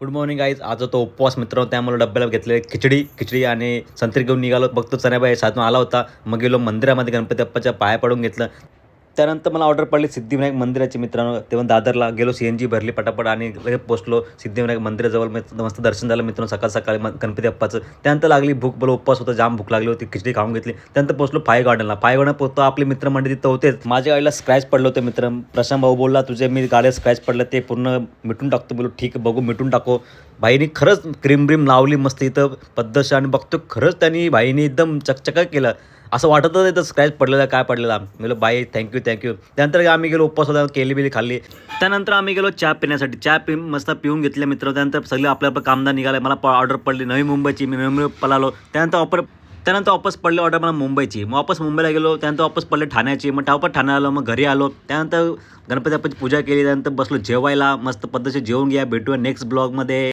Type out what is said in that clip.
Good morning guys. आज तो उपवास मित्रांनो, त्यामुळे डब्याला घेतले खिचडी आणि संत्री घेऊन निघालो. बघतो चण्याबाई सातून आला होता. मग गेलो मंदिरामध्ये गणपती बाप्पाच्या पाया पडून घेतलं. त्यानंतर मला ऑर्डर पडली सिद्धिविनायक मंदिराची मित्रांनो. तेव्हा दादरला गेलो, CNG भरली पटापट आणि लगेच पोचलो सिद्धिविनायक मंदिराजवळ. मस्त दर्शन झालं मित्रांनो सकाळ सकाळी गणपती बाप्पाचं. त्यानंतर लागली भूक, बोलो उपवास होता, जाम भूक लागली होती, खिचडी खाऊन घेतली. त्यानंतर पोचलो फाय गार्डनला. फाय गार्डन पोचतो, आपले मित्रमंडळी तिथं होतेच. माझ्या गाडीला स्क्रॅच पडलं होतं मित्र. प्रशांत भाऊ बोलला, तुझे मी गाडीला स्क्रॅच पडलं ते पूर्ण मिटून टाकतो. बोलो ठीक आहे, बघू मिटून टाको. भाईनी खरंच क्रीम ब्रीम लावली मस्त इथं पद्धतशीर आणि बघतो खरंच त्यांनी भाईनी एकदम चकचका केलं. असं वाटतच नाही तर स्क्रॅच पडलेला काय पडलेला. मी बोललो बाई थँक्यू. त्यानंतर आम्ही गेलो उपवास होता, केली बिली खाल्ली. त्यानंतर आम्ही गेलो चहा पिण्यासाठी. चहा मस्त पिऊन घेतले मित्र. त्यानंतर सगळे आपल्या कामदार निघाले. मला ऑर्डर पडली नवी मुंबईची. मी नवी मुंबई पळालो. त्यानंतर वापस पडले ऑर्डर मला मुंबईची. मग वापस मुंबईला गेलो. त्यानंतर वापस पडले ठाण्याची. मग वापस ठाण्याला आलो. मग घरी आलो. त्यानंतर गणपती बाप्पाची पूजा केली. त्यानंतर बसलो जेवायला. मस्त पद्धतीने जेवून घ्या. भेटूया नेक्स्ट ब्लॉगमध्ये.